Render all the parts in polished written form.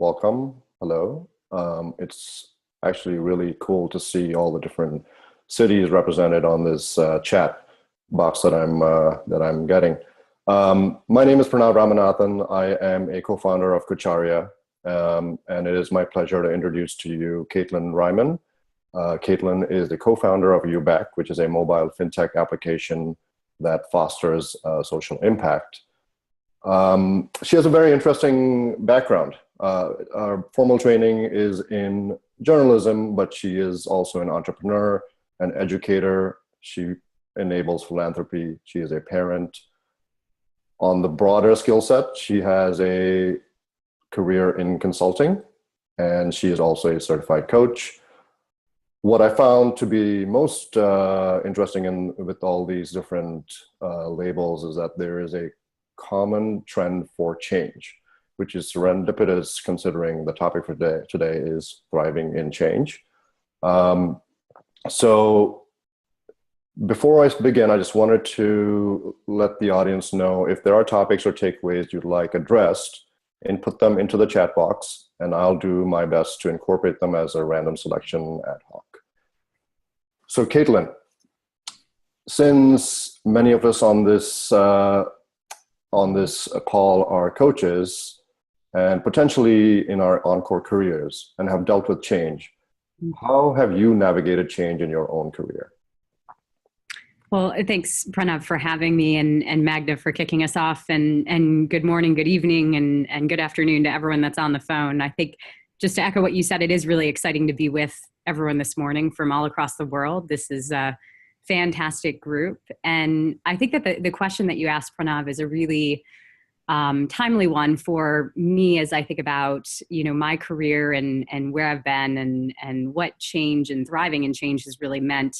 welcome. Hello. It's actually really cool to see all the different cities represented on this chat box that I'm getting. My name is Pranav Ramanathan. I am a co-founder of Kucharia, and it is my pleasure to introduce to you Kaitlin Reimann. Kaitlin is the co-founder of UBEC, which is a mobile fintech application that fosters social impact. She has a very interesting background. Our formal training is in journalism, but she is also an entrepreneur, an educator. She enables philanthropy. She is a parent. On the broader skill set, she has a career in consulting, and she is also a certified coach. What I found to be most interesting with all these different labels is that there is a common trend for change, which is serendipitous considering the topic for today is thriving in change. So before I begin, I just wanted to let the audience know if there are topics or takeaways you'd like addressed, input them into the chat box, and I'll do my best to incorporate them as a random selection ad hoc. So Kaitlin, since many of us on this call are coaches and potentially in our encore careers and have dealt with change, how have you navigated change in your own career? Well, thanks, Pranav, for having me, and Magda for kicking us off, and good morning, good evening, and good afternoon to everyone that's on the phone. I think just to echo what you said, it is really exciting to be with everyone this morning from all across the world. This is a fantastic group. And I think that the question that you asked, Pranav, is a really timely one for me as I think about, my career and where I've been and what change and thriving in change has really meant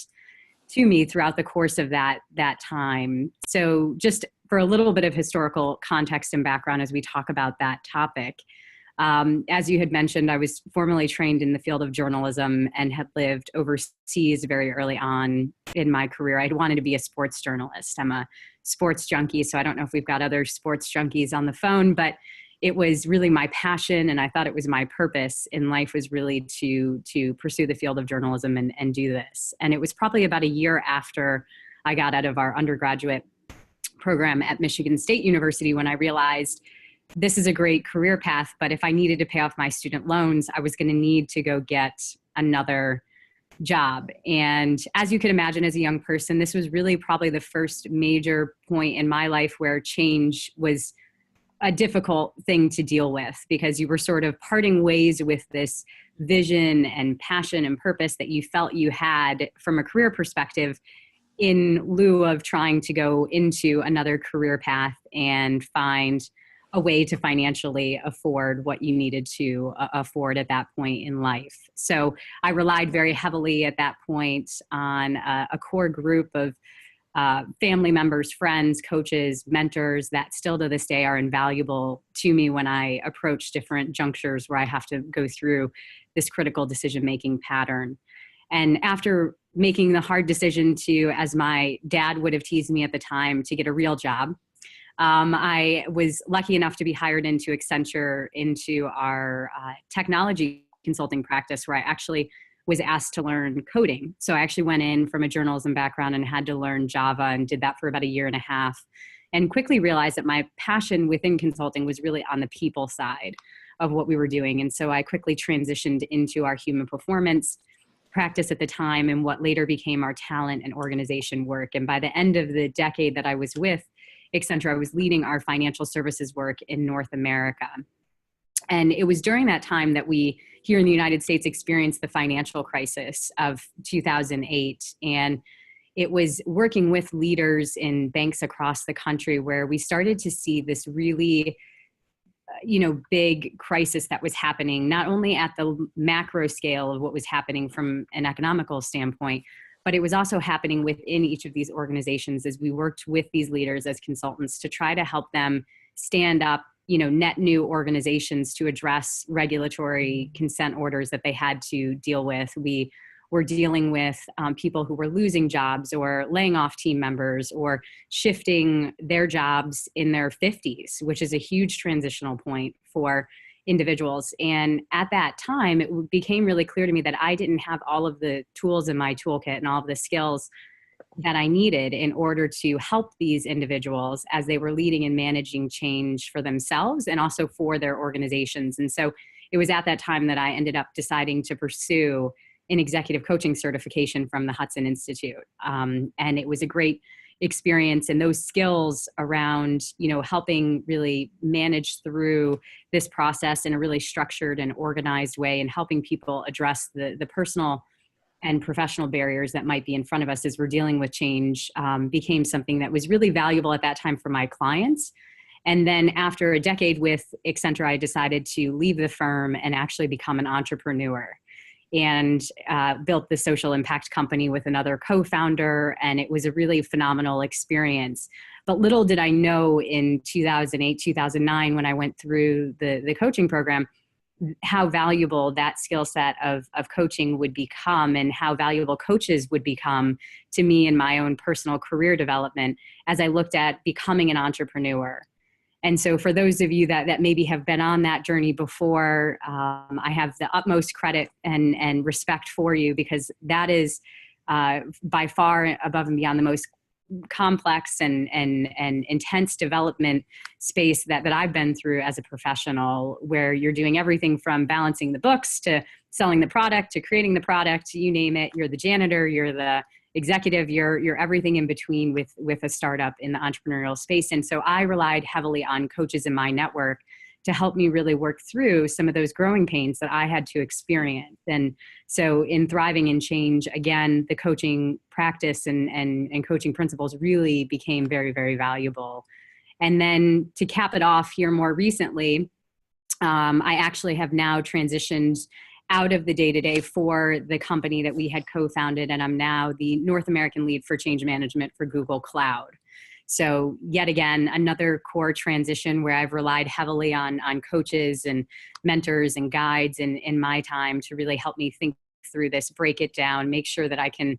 to me throughout the course of that time. So just for a little bit of historical context and background as we talk about that topic, as you had mentioned, I was formally trained in the field of journalism and had lived overseas very early on in my career. I'd wanted to be a sports journalist. I'm a sports junkie, so I don't know if we've got other sports junkies on the phone, but it was really my passion, and I thought it was my purpose in life was really to pursue the field of journalism and do this. And it was probably about a year after I got out of our undergraduate program at Michigan State University when I realized this is a great career path, but if I needed to pay off my student loans, I was going to need to go get another job. And as you can imagine, as a young person, this was really probably the first major point in my life where change was a difficult thing to deal with, because you were sort of parting ways with this vision and passion and purpose that you felt you had from a career perspective, in lieu of trying to go into another career path and find a way to financially afford what you needed to afford at that point in life. So I relied very heavily at that point on a core group of family members, friends, coaches, mentors that still to this day are invaluable to me when I approach different junctures where I have to go through this critical decision-making pattern. And after making the hard decision to, as my dad would have teased me at the time, to get a real job, I was lucky enough to be hired into Accenture, into our technology consulting practice, where I actually was asked to learn coding. So I actually went in from a journalism background and had to learn Java, and did that for about a year and a half, and quickly realized that my passion within consulting was really on the people side of what we were doing. And so I quickly transitioned into our human performance practice at the time, and what later became our talent and organization work. And by the end of the decade that I was with Accenture, I was leading our financial services work in North America. And it was during that time that we, here in the United States, experienced the financial crisis of 2008. And it was working with leaders in banks across the country where we started to see this really, big crisis that was happening, not only at the macro scale of what was happening from an economical standpoint, but it was also happening within each of these organizations as we worked with these leaders as consultants to try to help them stand up, net new organizations to address regulatory consent orders that they had to deal with. We were dealing with people who were losing jobs or laying off team members or shifting their jobs in their 50s, which is a huge transitional point for individuals. And at that time, it became really clear to me that I didn't have all of the tools in my toolkit and all of the skills that I needed in order to help these individuals as they were leading and managing change for themselves and also for their organizations. And so it was at that time that I ended up deciding to pursue an executive coaching certification from the Hudson Institute. And it was a great experience, and those skills around, helping really manage through this process in a really structured and organized way, and helping people address the personal and professional barriers that might be in front of us as we're dealing with change, became something that was really valuable at that time for my clients. And then after a decade with Accenture, I decided to leave the firm and actually become an entrepreneur, and built the social impact company with another co-founder. And it was a really phenomenal experience. But little did I know in 2008, 2009, when I went through the coaching program, how valuable that skill set of coaching would become, and how valuable coaches would become to me in my own personal career development as I looked at becoming an entrepreneur. And so for those of you that maybe have been on that journey before, I have the utmost credit and respect for you, because that is by far above and beyond the most complex and intense development space that I've been through as a professional, where you're doing everything from balancing the books to selling the product to creating the product, you name it. You're the janitor, you're the executive, you're everything in between with a startup in the entrepreneurial space. And so I relied heavily on coaches in my network to help me really work through some of those growing pains that I had to experience. And so in thriving in change, again, the coaching practice and coaching principles really became very, very valuable. And then to cap it off here more recently, I actually have now transitioned out of the day-to-day for the company that we had co-founded, and I'm now the North American lead for change management for Google Cloud. So yet again, another core transition where I've relied heavily on coaches and mentors and guides in my time to really help me think through this, break it down, make sure that I can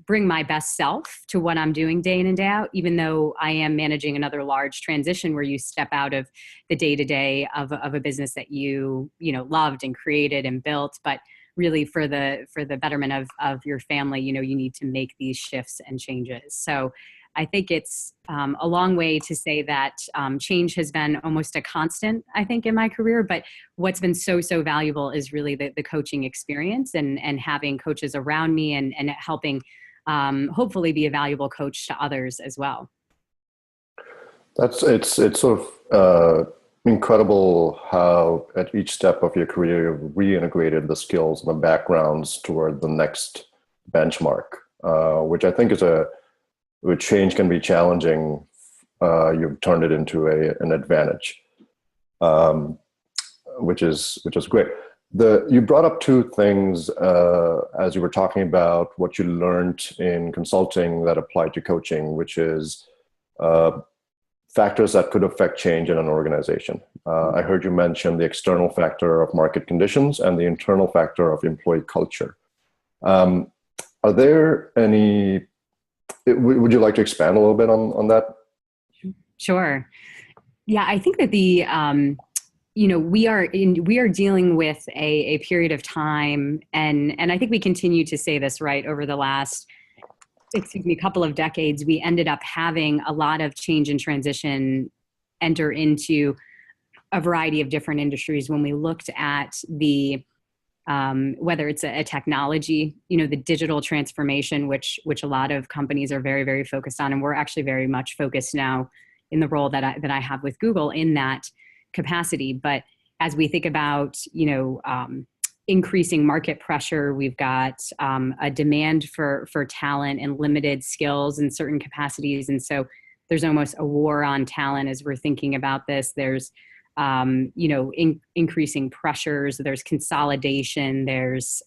bring my best self to what I'm doing day in and day out, even though I am managing another large transition where you step out of the day-to-day of a business that you loved and created and built, but really for the betterment of your family, you need to make these shifts and changes. So I think it's a long way to say that change has been almost a constant, I think, in my career. But what's been so valuable is really the coaching experience and having coaches around me and helping hopefully be a valuable coach to others as well. It's sort of incredible how at each step of your career you've reintegrated the skills and the backgrounds toward the next benchmark, which I think is where change can be challenging. You've turned it into an advantage, which is great. You brought up two things as you were talking about what you learned in consulting that applied to coaching, which is factors that could affect change in an organization. I heard you mention the external factor of market conditions and the internal factor of employee culture. Are there any? Would you like to expand a little bit on that? Sure. Yeah, I think that we are dealing with a period of time, and I think we continue to say this, right, over the last, couple of decades. We ended up having a lot of change and transition enter into a variety of different industries. When we looked at the whether it's a technology, the digital transformation, which a lot of companies are very, very focused on. And we're actually very much focused now in the role that I have with Google in that capacity. But as we think about, increasing market pressure, we've got a demand for talent and limited skills in certain capacities. And so there's almost a war on talent as we're thinking about this. There's increasing pressures, there's consolidation, there's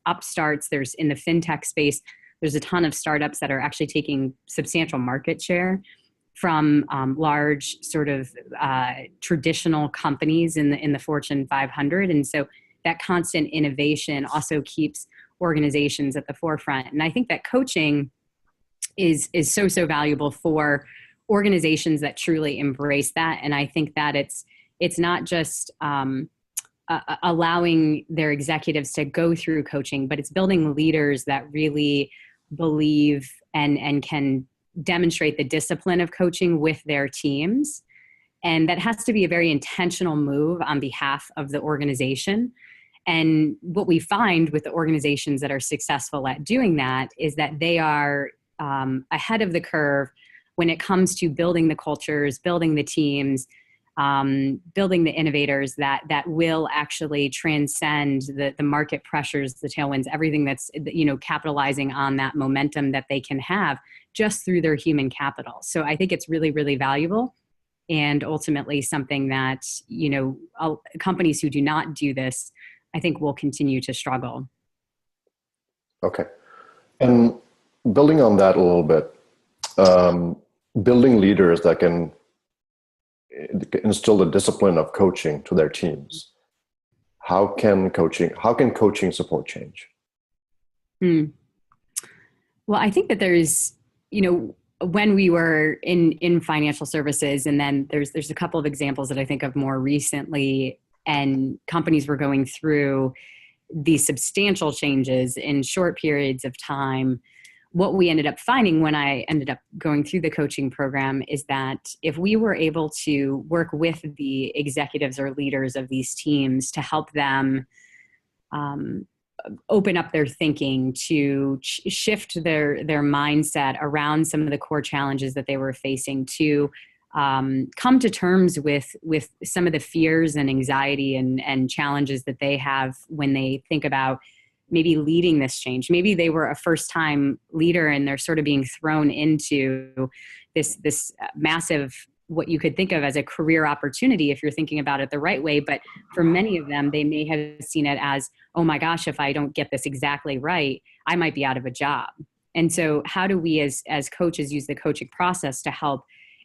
upstarts, there's in the fintech space, there's a ton of startups that are actually taking substantial market share from large sort of traditional companies in the Fortune 500. And so that constant innovation also keeps organizations at the forefront. And I think that coaching is so valuable for organizations that truly embrace that. And I think that it's it's not just allowing their executives to go through coaching, but it's building leaders that really believe and can demonstrate the discipline of coaching with their teams. And that has to be a very intentional move on behalf of the organization. And what we find with the organizations that are successful at doing that is that they are ahead of the curve when it comes to building the cultures, building the teams, building the innovators that will actually transcend the market pressures, the tailwinds, everything that's, capitalizing on that momentum that they can have just through their human capital. So I think it's really, really valuable, and ultimately something that, companies who do not do this, I think, will continue to struggle. Okay. And building on that a little bit, building leaders that can instill the discipline of coaching to their teams. How can coaching support change? Well, I think that there's, when we were in financial services, and then there's a couple of examples that I think of more recently, and companies were going through these substantial changes in short periods of time. What we ended up finding when I ended up going through the coaching program is that if we were able to work with the executives or leaders of these teams to help them open up their thinking, to shift their mindset around some of the core challenges that they were facing, to come to terms with some of the fears and anxiety and challenges that they have when they think about maybe leading this change. Maybe they were a first-time leader and they're sort of being thrown into this massive, what you could think of as a career opportunity if you're thinking about it the right way. But for many of them, they may have seen it as, oh my gosh, if I don't get this exactly right, I might be out of a job. And so how do we as coaches use the coaching process to help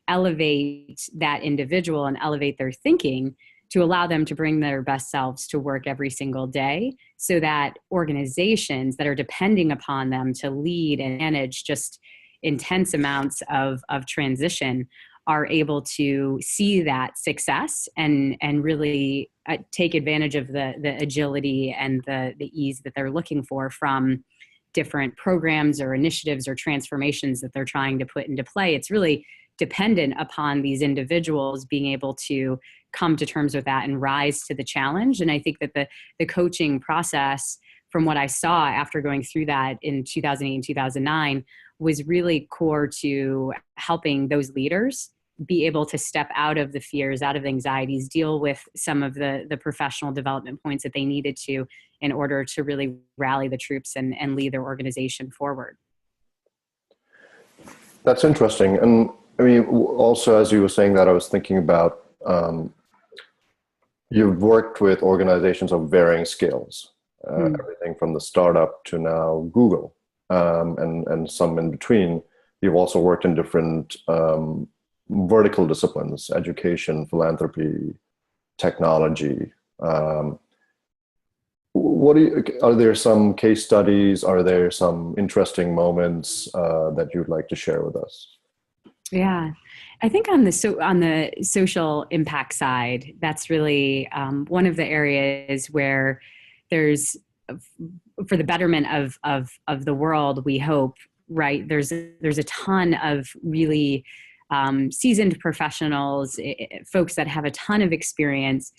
elevate that individual and elevate their thinking to allow them to bring their best selves to work every single day, so that organizations that are depending upon them to lead and manage just intense amounts of transition are able to see that success and really take advantage of the agility and the ease that they're looking for from different programs or initiatives or transformations that they're trying to put into play. It's really dependent upon these individuals being able to come to terms with that and rise to the challenge. And I think that the coaching process, from what I saw after going through that in 2008 and 2009, was really core to helping those leaders be able to step out of the fears, out of the anxieties, deal with some of the professional development points that they needed to in order to really rally the troops and lead their organization forward. That's interesting. And I mean, also, as you were saying that, I was thinking about, you've worked with organizations of varying scales, everything from the startup to now Google, and some in between. You've also worked in different vertical disciplines: education, philanthropy, technology. Are there some case studies? Are there some interesting moments that you'd like to share with us? Yeah, I think on the social impact side, that's really one of the areas where there's, for the betterment of the world, we hope, right? There's a ton of really seasoned professionals, folks that have a ton of experience,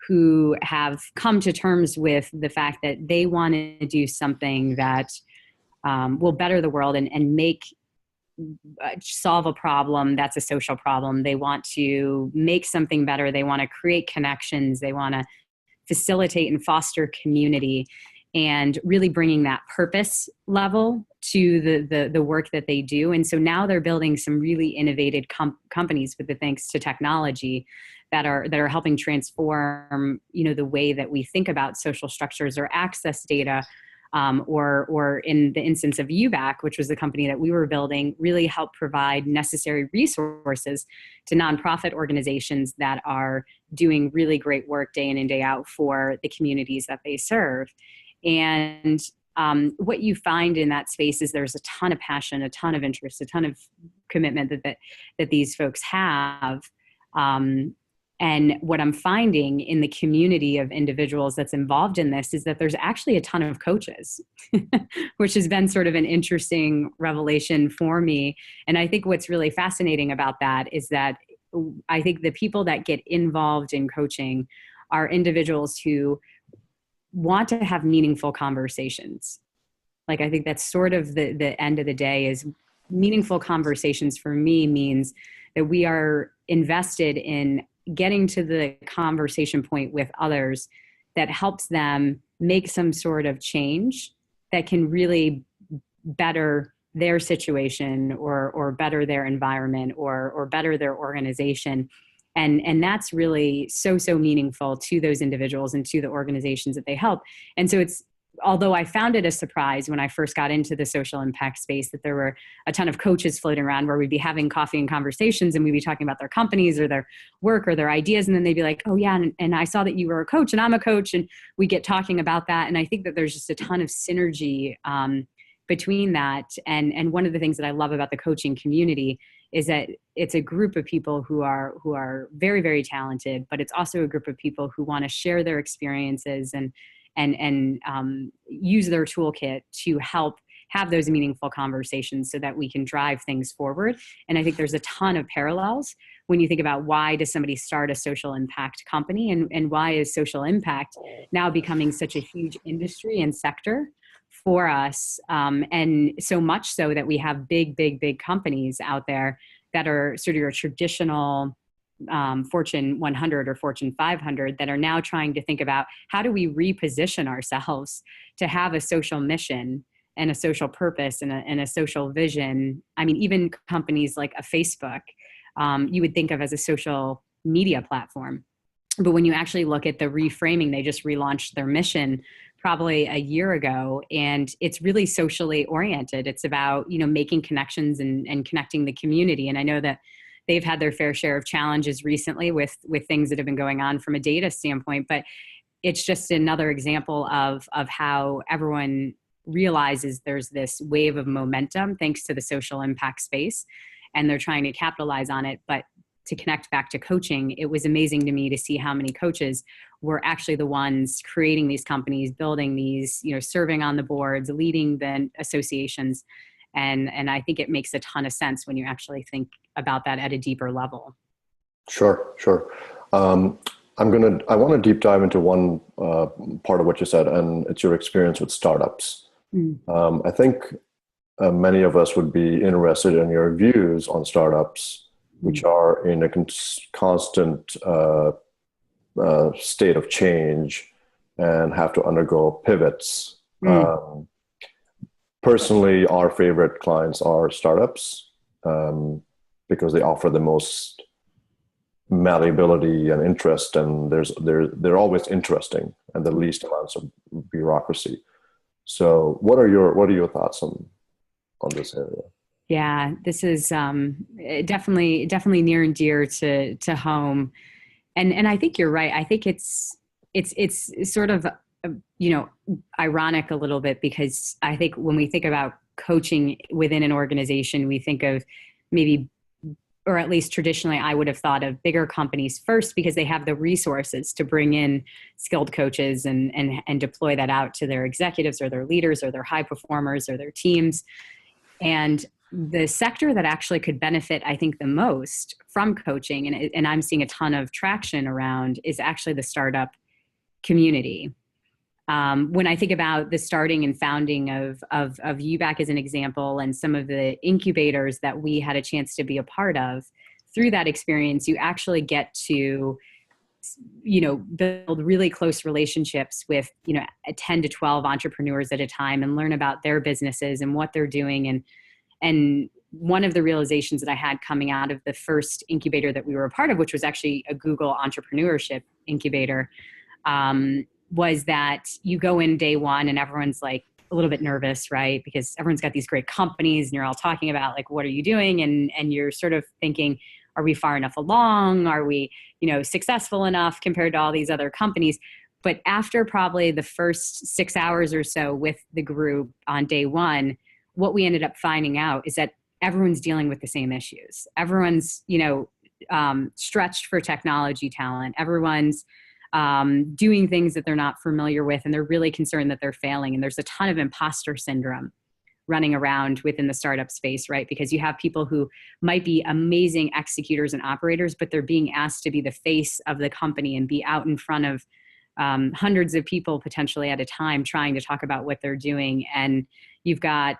who have come to terms with the fact that they want to do something that will better the world and solve a problem that's a social problem. They want to make something better. They want to create connections. They want to facilitate and foster community, and really bringing that purpose level to the work that they do. And so now they're building some really innovative companies with the thanks to technology that are helping transform, the way that we think about social structures or access data. Or in the instance of UBAC, which was the company that we were building, really help provide necessary resources to nonprofit organizations that are doing really great work day in and day out for the communities that they serve. And what you find in that space is there's a ton of passion, a ton of interest, a ton of commitment that these folks have. And what I'm finding in the community of individuals that's involved in this is that there's actually a ton of coaches, which has been sort of an interesting revelation for me. And I think what's really fascinating about that is that I think the people that get involved in coaching are individuals who want to have meaningful conversations. Like, I think that's sort of the end of the day. Is meaningful conversations for me means that we are invested in getting to the conversation point with others that helps them make some sort of change that can really better their situation or better their environment or better their organization. And that's really so meaningful to those individuals and to the organizations that they help. And so it's, although I found it a surprise when I first got into the social impact space that there were a ton of coaches floating around where we'd be having coffee and conversations and we'd be talking about their companies or their work or their ideas. And then they'd be like, oh yeah, and I saw that you were a coach and I'm a coach, and we get talking about that. And I think that there's just a ton of synergy between that. And one of the things that I love about the coaching community is that it's a group of people who are very, very talented, but it's also a group of people who want to share their experiences and use their toolkit to help have those meaningful conversations so that we can drive things forward. And I think there's a ton of parallels when you think about why does somebody start a social impact company, and why is social impact now becoming such a huge industry and sector for us. And so much so that we have big companies out there that are sort of your traditional Fortune 100 or Fortune 500 that are now trying to think about how do we reposition ourselves to have a social mission and a social purpose and a social vision. I mean, even companies like a Facebook, you would think of as a social media platform. But when you actually look at the reframing, they just relaunched their mission probably a year ago, and it's really socially oriented. It's about, making connections and connecting the community. And I know that they've had their fair share of challenges recently with things that have been going on from a data standpoint, but it's just another example of how everyone realizes there's this wave of momentum thanks to the social impact space, and they're trying to capitalize on it. But to connect back to coaching, it was amazing to me to see how many coaches were actually the ones creating these companies, building these, serving on the boards, leading the associations. And I think it makes a ton of sense when you actually think about that at a deeper level. Sure. I want to deep dive into one part of what you said, and it's your experience with startups. I think many of us would be interested in your views on startups, which are in a constant state of change and have to undergo pivots. Personally, our favorite clients are startups because they offer the most malleability and interest, and they're always interesting and the least amounts of bureaucracy. So, what are your thoughts on this area? Yeah, this is definitely near and dear to home, and I think you're right. I think it's sort of ironic a little bit, because I think when we think about coaching within an organization, we think of maybe, or at least traditionally, I would have thought of bigger companies first because they have the resources to bring in skilled coaches and deploy that out to their executives or their leaders or their high performers or their teams. And the sector that actually could benefit, I think, the most from coaching, and I'm seeing a ton of traction around, is actually the startup community. When I think about the starting and founding of UBAC as an example, and some of the incubators that we had a chance to be a part of, through that experience, you actually get to, build really close relationships with, 10 to 12 entrepreneurs at a time and learn about their businesses and what they're doing. And one of the realizations that I had coming out of the first incubator that we were a part of, which was actually a Google entrepreneurship incubator, was that you go in day one and everyone's like a little bit nervous, right? Because everyone's got these great companies and you're all talking about like, what are you doing? And you're sort of thinking, are we far enough along? Are we, successful enough compared to all these other companies? But after probably the first 6 hours or so with the group on day one, what we ended up finding out is that everyone's dealing with the same issues. Everyone's, stretched for technology talent. Everyone's doing things that they're not familiar with, and they're really concerned that they're failing. And there's a ton of imposter syndrome running around within the startup space, right? Because you have people who might be amazing executors and operators, but they're being asked to be the face of the company and be out in front of hundreds of people potentially at a time trying to talk about what they're doing. And you've got,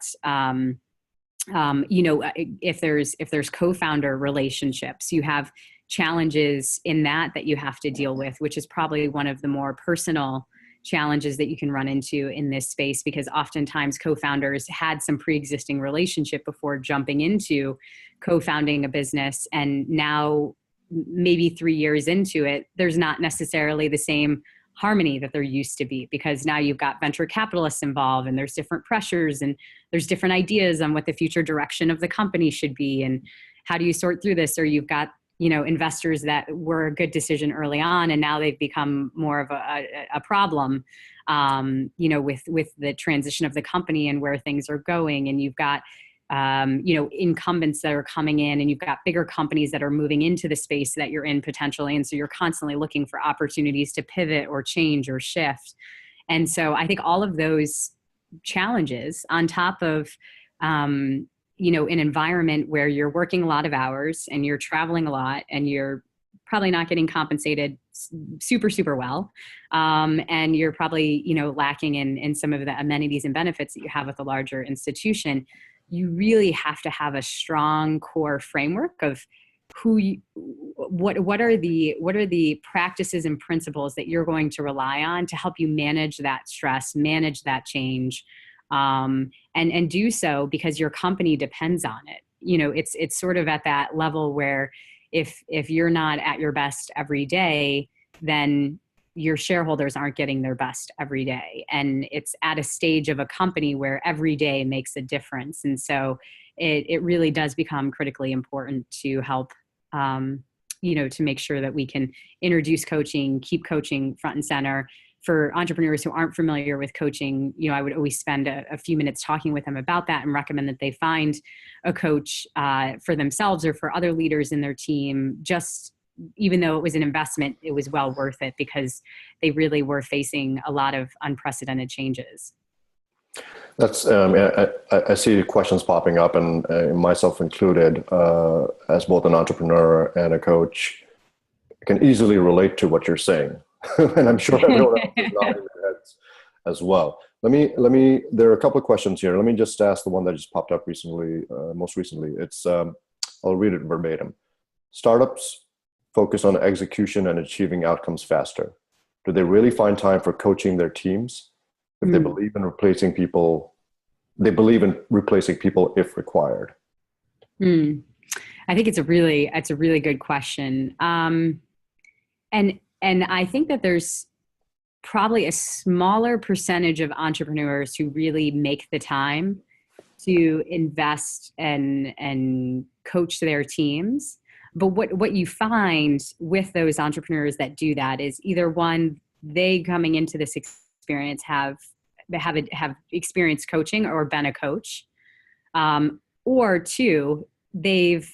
if there's co-founder relationships, you have challenges in that you have to deal with, which is probably one of the more personal challenges that you can run into in this space, because oftentimes co-founders had some pre-existing relationship before jumping into co-founding a business. And now maybe 3 years into it, there's not necessarily the same harmony that there used to be, because now you've got venture capitalists involved and there's different pressures and there's different ideas on what the future direction of the company should be. And how do you sort through this? Or you've got, investors that were a good decision early on, and now they've become more of a problem, with the transition of the company and where things are going. And you've got, incumbents that are coming in, and you've got bigger companies that are moving into the space that you're in potentially. And so you're constantly looking for opportunities to pivot or change or shift. And so I think all of those challenges on top of, an environment where you're working a lot of hours and you're traveling a lot and you're probably not getting compensated super, super well. And you're probably, lacking in some of the amenities and benefits that you have with a larger institution. You really have to have a strong core framework of what are the practices and principles that you're going to rely on to help you manage that stress, manage that change, and do so because your company depends on it. It's sort of at that level where if you're not at your best every day, then your shareholders aren't getting their best every day. And it's at a stage of a company where every day makes a difference. And so it really does become critically important to help, to make sure that we can introduce coaching, keep coaching front and center. For entrepreneurs who aren't familiar with coaching, I would always spend a few minutes talking with them about that and recommend that they find a coach for themselves or for other leaders in their team. Just even though it was an investment, it was well worth it because they really were facing a lot of unprecedented changes. That's I see questions popping up, and myself included, as both an entrepreneur and a coach, can easily relate to what you're saying. And I'm sure everyone else is nodding their heads as well. Let me. There are a couple of questions here. Let me just ask the one that just popped up recently, most recently. It's I'll read it verbatim. Startups focus on execution and achieving outcomes faster. Do they really find time for coaching their teams? If they believe in replacing people, they believe in replacing people if required. I think it's a really good question. And I think that there's probably a smaller percentage of entrepreneurs who really make the time to invest and coach their teams. But what you find with those entrepreneurs that do that is either one, they coming into this experience have experienced coaching or been a coach, or two, they've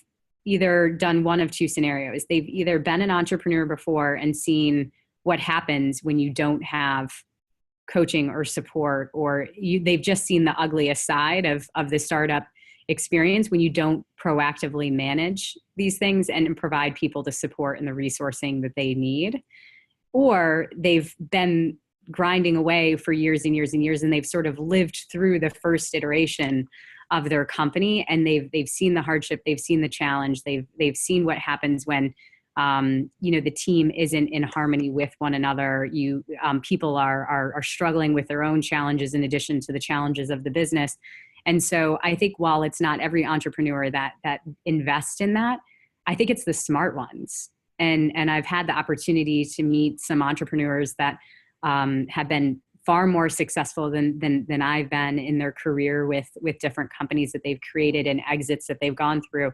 either done one of two scenarios. They've either been an entrepreneur before and seen what happens when you don't have coaching or support, or they've just seen the ugliest side of the startup experience when you don't proactively manage these things and provide people the support and the resourcing that they need. Or they've been grinding away for years and years and years, and they've sort of lived through the first iteration of their company, and they've seen the hardship, they've seen the challenge, they've seen what happens when the team isn't in harmony with one another. People are struggling with their own challenges in addition to the challenges of the business. And so I think while it's not every entrepreneur that invests in that, I think it's the smart ones. And I've had the opportunity to meet some entrepreneurs that have been far more successful than I've been in their career with different companies that they've created and exits that they've gone through.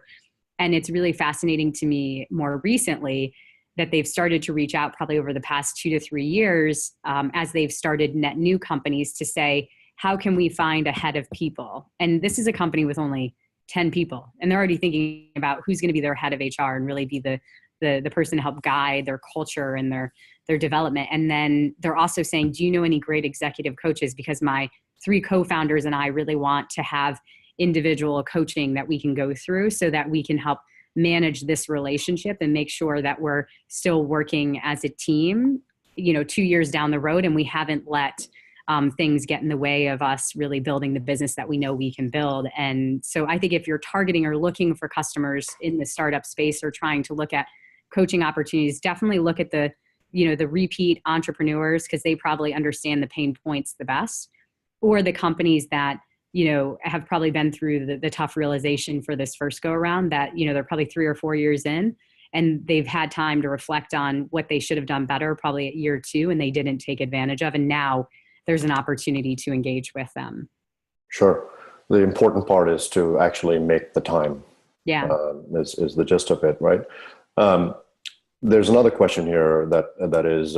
And it's really fascinating to me more recently that they've started to reach out probably over the past 2 to 3 years, as they've started net new companies, to say, how can we find a head of people? And this is a company with only 10 people, and they're already thinking about who's going to be their head of HR and really be the person to help guide their culture and their development. And then they're also saying, do you know any great executive coaches? Because my 3 co-founders and I really want to have individual coaching that we can go through so that we can help manage this relationship and make sure that we're still working as a team, 2 years down the road, and we haven't let things get in the way of us really building the business that we know we can build. And so I think if you're targeting or looking for customers in the startup space or trying to look at coaching opportunities, definitely look at the repeat entrepreneurs, because they probably understand the pain points the best, or the companies that have probably been through the tough realization for this first go around, that they're probably 3 or 4 years in and they've had time to reflect on what they should have done better probably at year 2 and they didn't take advantage of, and now there's an opportunity to engage with them. Sure. The important part is to actually make the time. Yeah. Is the gist of it, right? There's another question here that is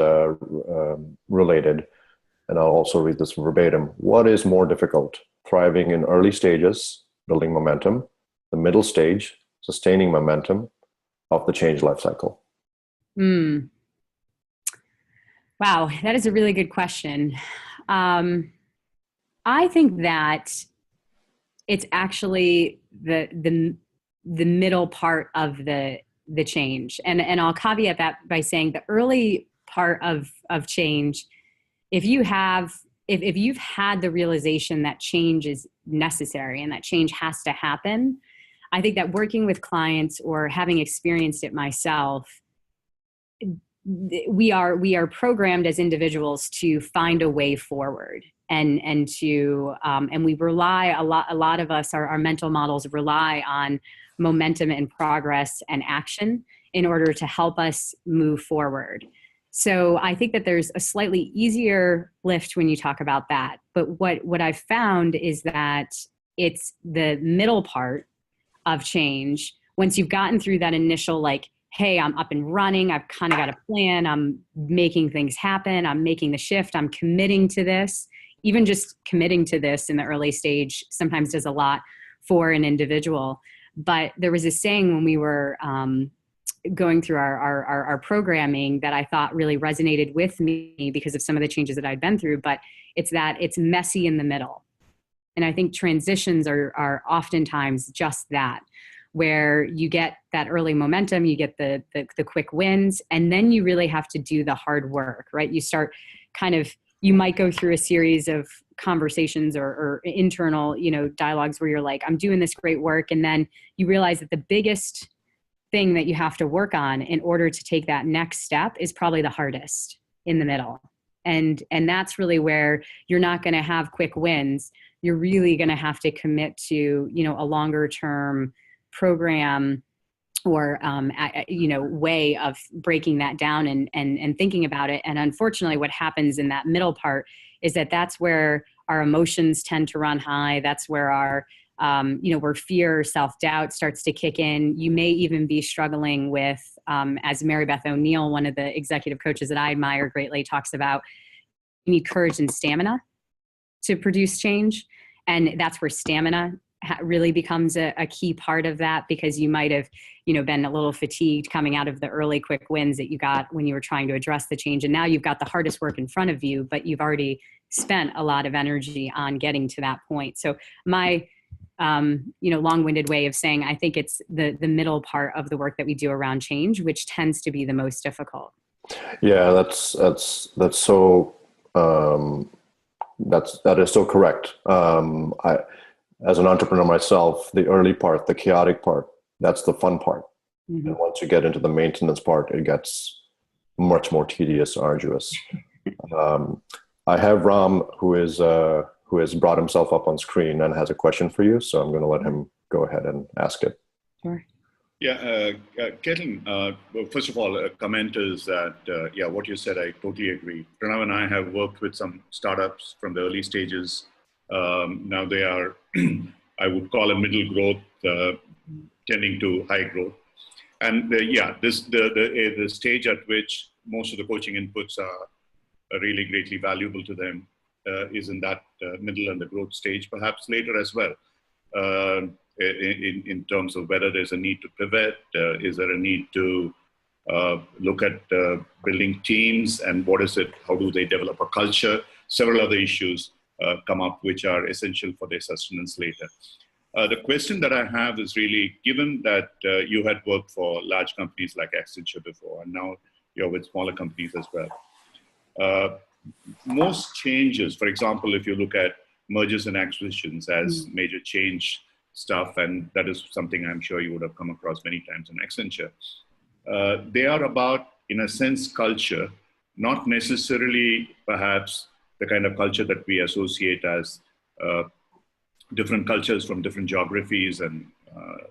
related, and I'll also read this verbatim. What is more difficult, thriving in early stages, building momentum, the middle stage, sustaining momentum of the change life cycle? Wow, that is a really good question. I think that it's actually the middle part of the change, and I'll caveat that by saying the early part of change, if you've had the realization that change is necessary and that change has to happen, I think that working with clients or having experienced it myself, we are programmed as individuals to find a way forward, and we rely a lot of us, our mental models rely on momentum and progress and action in order to help us move forward. So I think that there's a slightly easier lift when you talk about that. But what I've found is that it's the middle part of change. Once you've gotten through that initial, like, hey, I'm up and running, I've kind of got a plan, I'm making things happen, I'm making the shift, I'm committing to this. Even just committing to this in the early stage sometimes does a lot for an individual. But there was a saying when we were going through our programming that I thought really resonated with me because of some of the changes that I'd been through, but it's that it's messy in the middle. And I think transitions are oftentimes just that, where you get that early momentum, you get the quick wins, and then you really have to do the hard work, right? You start you might go through a series of conversations or internal, dialogues where you're like, I'm doing this great work. And then you realize that the biggest thing that you have to work on in order to take that next step is probably the hardest in the middle. And that's really where you're not going to have quick wins. You're really going to have to commit to, a longer term program or, way of breaking that down and thinking about it. And unfortunately, what happens in that middle part is that that's where our emotions tend to run high. That's where our, where fear, self-doubt starts to kick in. You may even be struggling with, as Mary Beth O'Neill, one of the executive coaches that I admire greatly, talks about, you need courage and stamina to produce change. And that's where stamina really becomes a key part of that, because you might have, been a little fatigued coming out of the early quick wins that you got when you were trying to address the change. And now you've got the hardest work in front of you, but you've already spent a lot of energy on getting to that point. So my, long-winded way of saying, I think it's the middle part of the work that we do around change, which tends to be the most difficult. Yeah, that's so, that is so correct. As an entrepreneur myself, the early part, the chaotic part, that's the fun part. Mm-hmm. And once you get into the maintenance part, it gets much more tedious, arduous. I have Ram, who has brought himself up on screen and has a question for you. So I'm going to let him go ahead and ask it. Sure. Yeah, Kaitlin, well, first of all, a comment is that, what you said, I totally agree. Pranav and I have worked with some startups from the early stages. Now they are, I would call a middle growth, tending to high growth. And the stage at which most of the coaching inputs are really greatly valuable to them is in that middle and the growth stage, perhaps later as well. in terms of whether there's a need to pivot, is there a need to look at building teams, and what is it, how do they develop a culture? Several other issues come up which are essential for their sustenance later. The question that I have is really, given that you had worked for large companies like Accenture before, and now you're with smaller companies as well. Most changes, for example, if you look at mergers and acquisitions as major change stuff, and that is something I'm sure you would have come across many times in Accenture, they are about, in a sense, culture, not necessarily perhaps the kind of culture that we associate as different cultures from different geographies and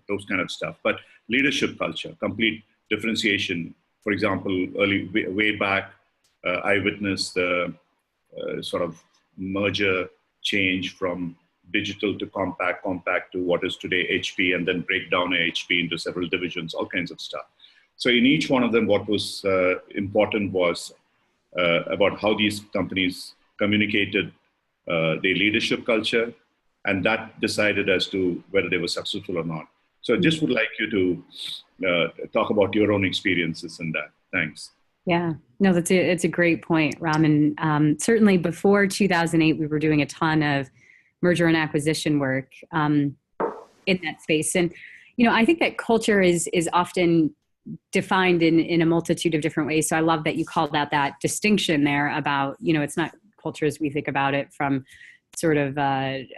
those kind of stuff, but leadership culture, complete differentiation. For example, way back, I witnessed the sort of merger change from digital to compact to what is today HP, and then break down HP into several divisions, all kinds of stuff. So in each one of them, what was important was about how these companies communicated their leadership culture, and that decided as to whether they were successful or not. So I just would like you to talk about your own experiences in that. Thanks. Yeah, no, it's a great point, Reimann. Certainly before 2008, we were doing a ton of merger and acquisition work in that space. And, I think that culture is often defined in a multitude of different ways. So I love that you called out that distinction there about, it's not culture as we think about it from sort of a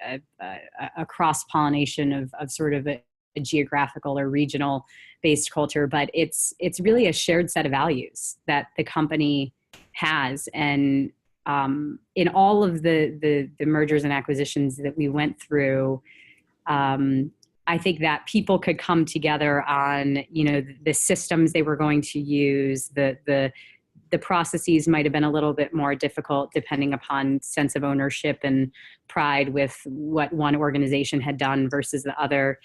cross-pollination of sort of a geographical or regional based culture, but it's really a shared set of values that the company has. And in all of the mergers and acquisitions that we went through, I think that people could come together on, the systems they were going to use. The processes might have been a little bit more difficult depending upon sense of ownership and pride with what one organization had done versus the other.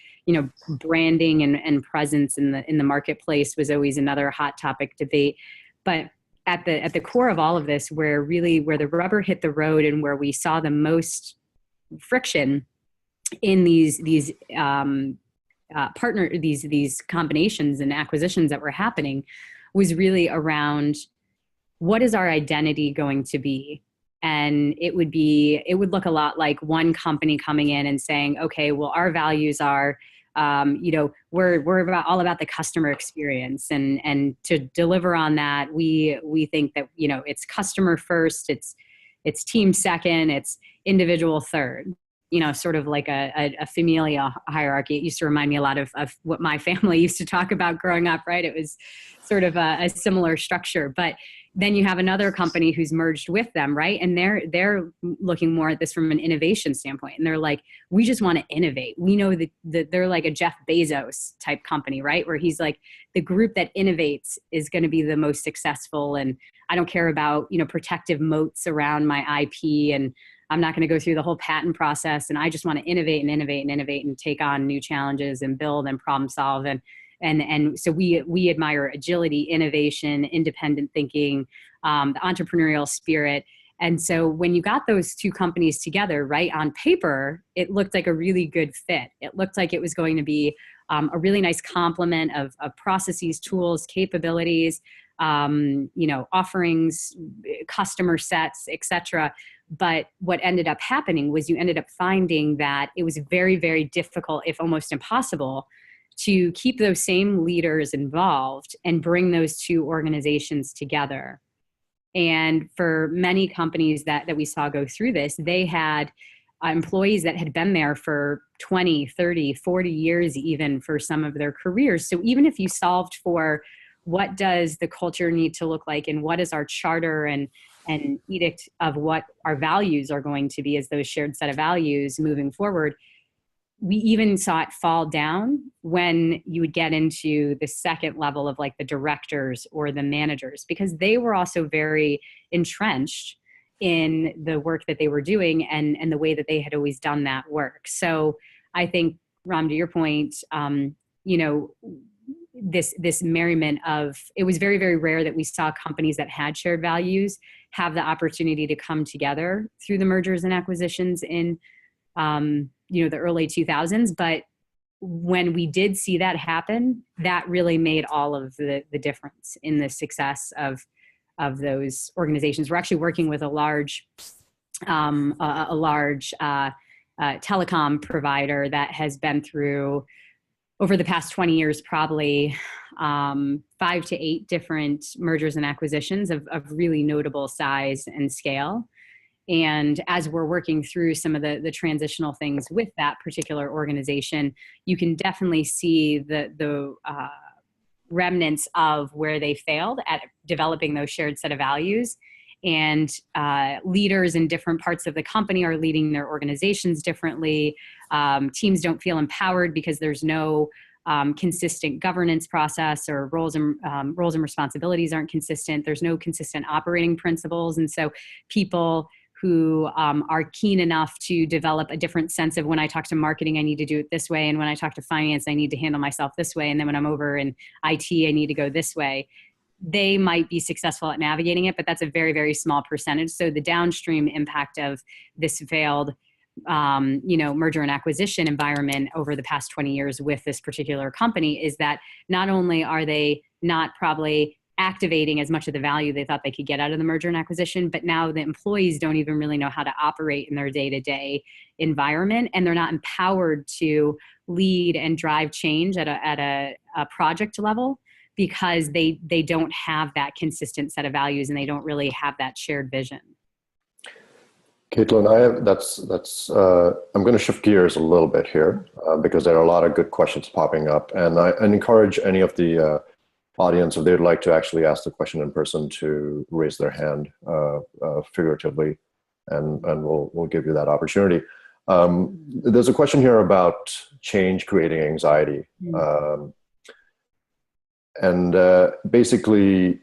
Branding and presence in the marketplace was always another hot topic debate. But at the core of all of this, where the rubber hit the road and where we saw the most friction in these combinations and acquisitions that were happening, was really around, what is our identity going to be? And it would look a lot like one company coming in and saying, okay, well, our values are, we're all about the customer experience, and to deliver on that, we think that, it's customer first, it's team second, it's individual third. Sort of like a familial hierarchy. It used to remind me a lot of what my family used to talk about growing up, right? It was sort of a similar structure. But then you have another company who's merged with them, right? And they're looking more at this from an innovation standpoint. And they're like, we just want to innovate. We know that they're like a Jeff Bezos type company, right? Where he's like, the group that innovates is going to be the most successful. And I don't care about, protective moats around my IP, and I'm not going to go through the whole patent process, and I just want to innovate and take on new challenges and build and problem solve. And so we admire agility, innovation, independent thinking, the entrepreneurial spirit. And so when you got those two companies together, right, on paper, it looked like a really good fit. It looked like it was going to be a really nice complement of processes, tools, capabilities, offerings, customer sets, et cetera. But what ended up happening was you ended up finding that it was very, very difficult, if almost impossible, to keep those same leaders involved and bring those two organizations together. And for many companies that we saw go through this, they had employees that had been there for 20, 30, 40 years, even for some of their careers. So even if you solved for what does the culture need to look like, and what is our charter and edict of what our values are going to be as those shared set of values moving forward, we even saw it fall down when you would get into the second level of like the directors or the managers, because they were also very entrenched in the work that they were doing and the way that they had always done that work. So I think, Ram, to your point, this merriment of, it was very, very rare that we saw companies that had shared values have the opportunity to come together through the mergers and acquisitions in, the early 2000s. But when we did see that happen, that really made all of the difference in the success of those organizations. We're actually working with a large telecom provider that has been through, over the past 20 years, probably 5 to 8 different mergers and acquisitions of really notable size and scale. And as we're working through some of the transitional things with that particular organization, you can definitely see the remnants of where they failed at developing those shared set of values. And leaders in different parts of the company are leading their organizations differently. Teams don't feel empowered because there's no consistent governance process, or roles and responsibilities aren't consistent. There's no consistent operating principles. And so people who are keen enough to develop a different sense of, when I talk to marketing, I need to do it this way. And when I talk to finance, I need to handle myself this way. And then when I'm over in IT, I need to go this way. They might be successful at navigating it, but that's a very, very small percentage. So the downstream impact of this failed merger and acquisition environment over the past 20 years with this particular company is that not only are they not probably activating as much of the value they thought they could get out of the merger and acquisition, but now the employees don't even really know how to operate in their day-to-day environment, and they're not empowered to lead and drive change at a project level, because they don't have that consistent set of values, and they don't really have that shared vision. Kaitlin, I'm going to shift gears a little bit here because there are a lot of good questions popping up, and I encourage any of the audience, if they'd like to actually ask the question in person, to raise their hand figuratively, and we'll give you that opportunity. There's a question here about change creating anxiety. Basically,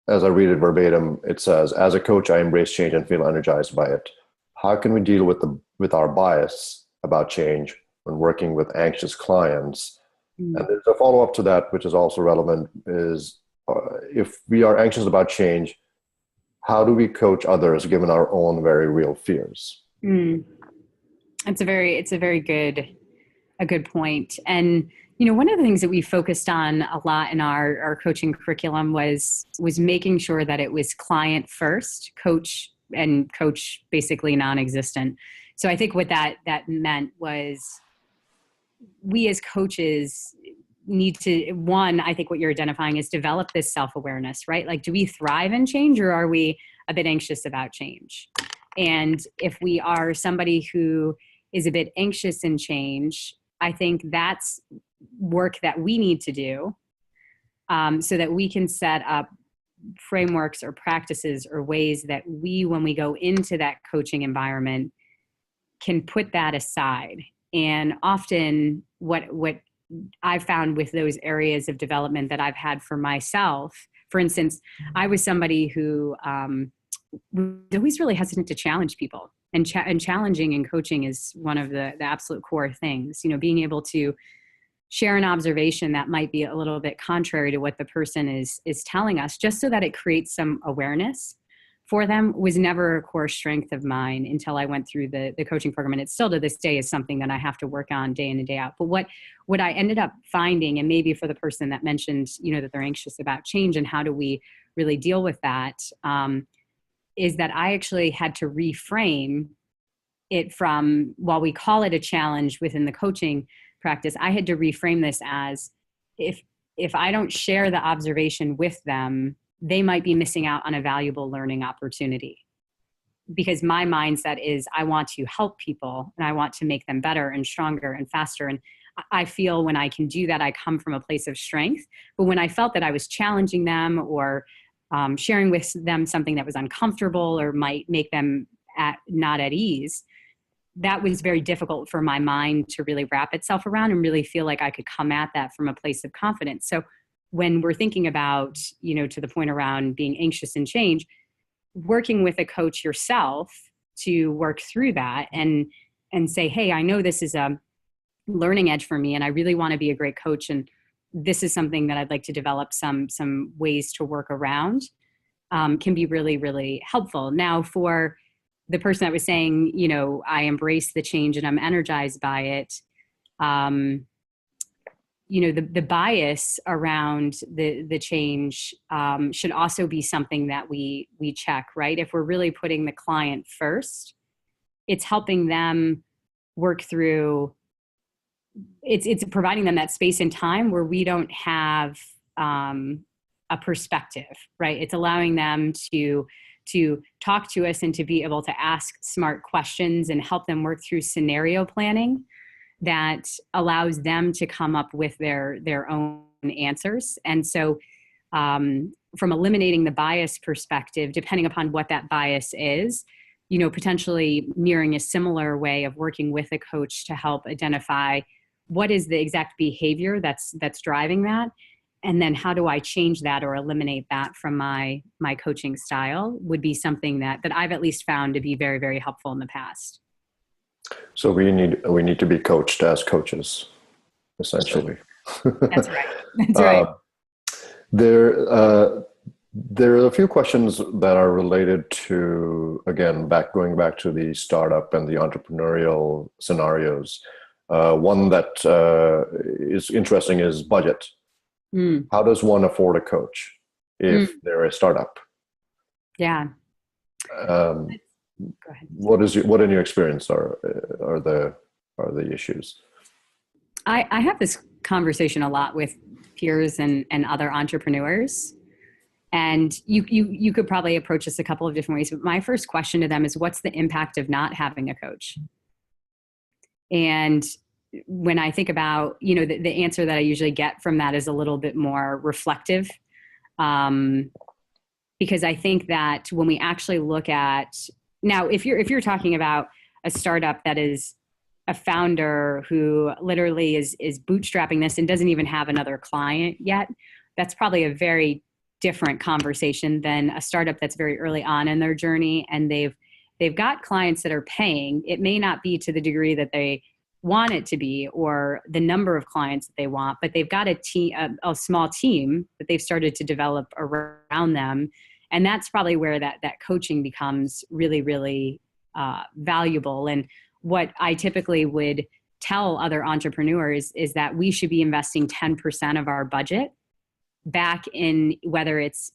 as I read it verbatim, it says, "As a coach, I embrace change and feel energized by it. How can we deal with our bias about change when working with anxious clients?" And there's a follow-up to that, which is also relevant, is if we are anxious about change, how do we coach others given our own very real fears? It's a very good point. And one of the things that we focused on a lot in our coaching curriculum was making sure that it was client first, coach basically non-existent. So I think what that meant was, we as coaches need to, one, I think what you're identifying is develop this self-awareness, right? Like, do we thrive in change, or are we a bit anxious about change? And if we are somebody who is a bit anxious in change, I think that's work that we need to do so that we can set up frameworks or practices or ways that we, when we go into that coaching environment, can put that aside. And often what I've found with those areas of development that I've had for myself, for instance, I was somebody who was always really hesitant to challenge people. And challenging in coaching is one of the absolute core things. Being able to share an observation that might be a little bit contrary to what the person is telling us, just so that it creates some awareness for them, was never a core strength of mine until I went through the coaching program. And it still to this day is something that I have to work on day in and day out. But what I ended up finding, and maybe for the person that mentioned, that they're anxious about change and how do we really deal with that, is that I actually had to reframe it from, while we call it a challenge within the coaching practice, I had to reframe this as, if I don't share the observation with them, they might be missing out on a valuable learning opportunity. Because my mindset is, I want to help people and I want to make them better and stronger and faster. And I feel when I can do that, I come from a place of strength. But when I felt that I was challenging them or sharing with them something that was uncomfortable or might make them not at ease, that was very difficult for my mind to really wrap itself around and really feel like I could come at that from a place of confidence. So when we're thinking about, to the point around being anxious and change, working with a coach yourself to work through that and say, hey, I know this is a learning edge for me and I really want to be a great coach. And this is something that I'd like to develop some ways to work around, can be really, really helpful. Now, for the person that was saying, I embrace the change and I'm energized by it, the bias around the change should also be something that we check, right? If we're really putting the client first, it's helping them work through, it's providing them that space and time where we don't have a perspective, right? It's allowing them to talk to us and to be able to ask smart questions and help them work through scenario planning that allows them to come up with their own answers. And so from eliminating the bias perspective, depending upon what that bias is, potentially mirroring a similar way of working with a coach to help identify what is the exact behavior that's driving that. And then how do I change that or eliminate that from my coaching style would be something that I've at least found to be very, very helpful in the past. So we need to be coached as coaches, essentially. That's right. That's right. There are a few questions that are related to, again, going back to the startup and the entrepreneurial scenarios. One that is interesting is budget. How does one afford a coach if they're a startup? Yeah. Go ahead. What in your experience are the issues? I have this conversation a lot with peers and other entrepreneurs, and you could probably approach this a couple of different ways. But my first question to them is, what's the impact of not having a coach? And when I think about, the answer that I usually get from that is a little bit more reflective, because I think that when we actually look at, now, if you're talking about a startup that is a founder who literally is bootstrapping this and doesn't even have another client yet, that's probably a very different conversation than a startup that's very early on in their journey and they've got clients that are paying. It may not be to the degree that they want it to be or the number of clients that they want, but they've got a small team that they've started to develop around them. And that's probably where that coaching becomes really, really valuable. And what I typically would tell other entrepreneurs is that we should be investing 10% of our budget back in, whether it's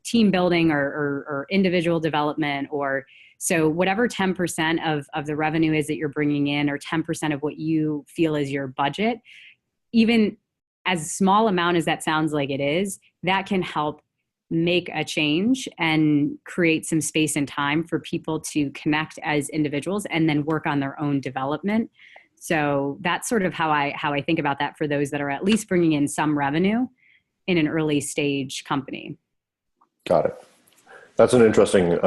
team building or individual development, or so whatever 10% of the revenue is that you're bringing in, or 10% of what you feel is your budget, even as small amount as that sounds like it is, that can help make a change and create some space and time for people to connect as individuals and then work on their own development. So that's sort of how I think about that for those that are at least bringing in some revenue in an early stage company. Got it. That's an interesting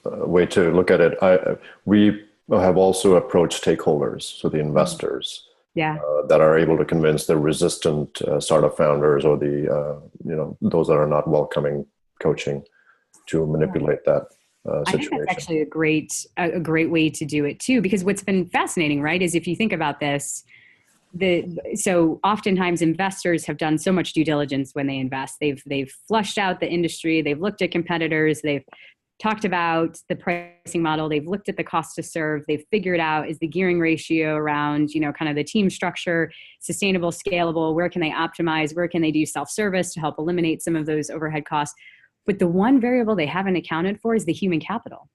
way to look at it. We have also approached stakeholders, so the investors. That are able to convince the resistant startup founders or the those that are not welcoming coaching to manipulate that situation. I think that's actually a great way to do it too, because what's been fascinating, right, is if you think about this, so oftentimes investors have done so much due diligence when they invest. They've flushed out the industry, they've looked at competitors, they've talked about the pricing model, they've looked at the cost to serve, they've figured out, is the gearing ratio around, kind of the team structure, sustainable, scalable, where can they optimize, where can they do self-service to help eliminate some of those overhead costs. But the one variable they haven't accounted for is the human capital.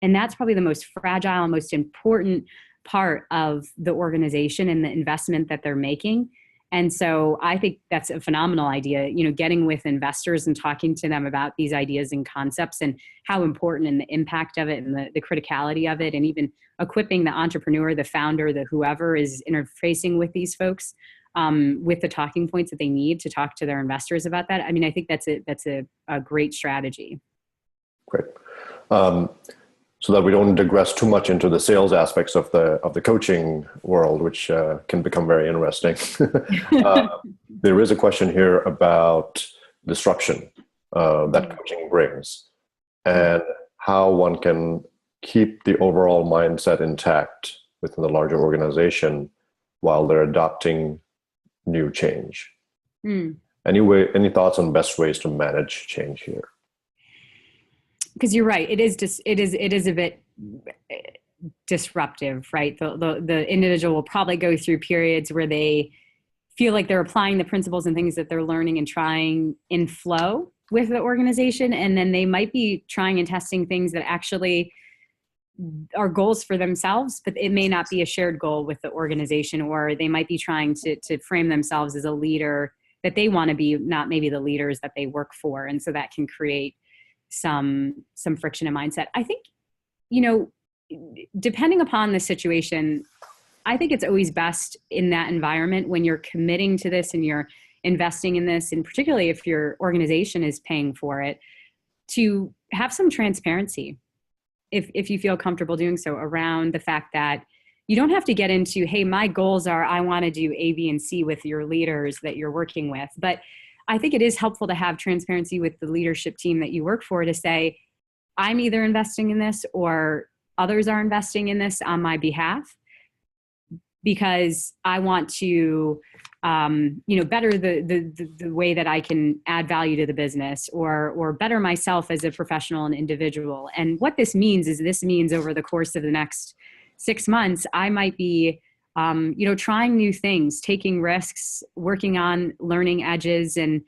And that's probably the most fragile and most important part of the organization and the investment that they're making. And so I think that's a phenomenal idea, getting with investors and talking to them about these ideas and concepts and how important and the impact of it and the criticality of it, and even equipping the entrepreneur, the founder, the whoever is interfacing with these folks with the talking points that they need to talk to their investors about that. I mean, I think that's a great strategy. Great. So that we don't digress too much into the sales aspects of the coaching world, which can become very interesting. There is a question here about disruption that coaching brings, and how one can keep the overall mindset intact within the larger organization while they're adopting new change. Any thoughts on best ways to manage change here? Because you're right, it is a bit disruptive, right? The individual will probably go through periods where they feel like they're applying the principles and things that they're learning and trying in flow with the organization. And then they might be trying and testing things that actually are goals for themselves, but it may not be a shared goal with the organization, or they might be trying to frame themselves as a leader that they want to be, not maybe the leaders that they work for. And so that can create some friction in mindset. I think, depending upon the situation, I think it's always best in that environment when you're committing to this and you're investing in this, and particularly if your organization is paying for it, to have some transparency, if you feel comfortable doing so, around the fact that you don't have to get into, hey, my goals are, I want to do A, B, and C with your leaders that you're working with. But I think it is helpful to have transparency with the leadership team that you work for, to say, I'm either investing in this or others are investing in this on my behalf, because I want to, better the way that I can add value to the business, or better myself as a professional and individual. And what this means over the course of the next 6 months, I might be, trying new things, taking risks, working on learning edges. And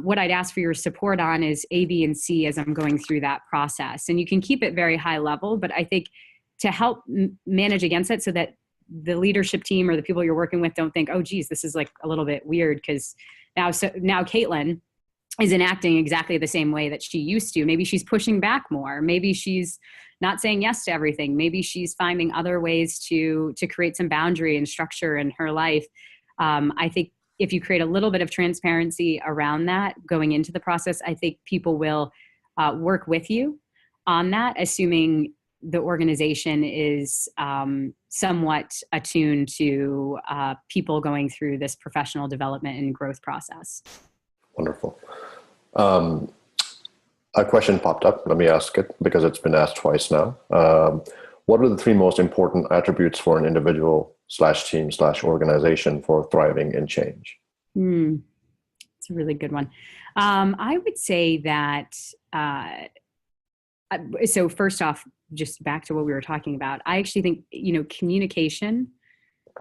what I'd ask for your support on is A, B, and C as I'm going through that process. And you can keep it very high level, but I think to help manage against it, so that the leadership team or the people you're working with don't think, oh, geez, this is like a little bit weird, because now Kaitlin is enacting exactly the same way that she used to. Maybe she's pushing back more. Maybe she's not saying yes to everything. Maybe she's finding other ways to create some boundary and structure in her life. I think if you create a little bit of transparency around that going into the process, I think people will work with you on that, assuming the organization is somewhat attuned to people going through this professional development and growth process. Wonderful. A question popped up. Let me ask it, because it's been asked twice now. What are the 3 most important attributes for an individual /team /organization for thriving in change? It's a really good one. I would say that, so first off, just back to what we were talking about, I actually think, communication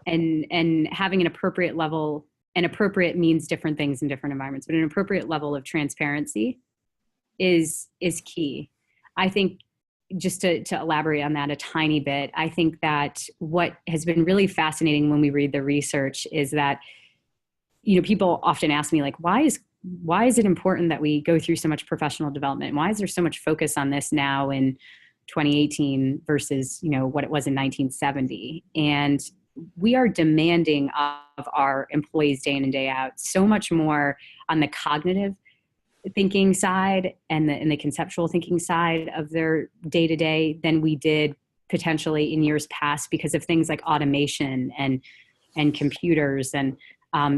and having an appropriate level, and appropriate means different things in different environments, but an appropriate level of transparency is key. I think, just to elaborate on that a tiny bit, I think that what has been really fascinating when we read the research is that, people often ask me, like, why is it important that we go through so much professional development? Why is there so much focus on this now in 2018 versus, what it was in 1970? And we are demanding of our employees day in and day out so much more on the cognitive thinking side and the conceptual thinking side of their day-to-day than we did potentially in years past, because of things like automation and computers and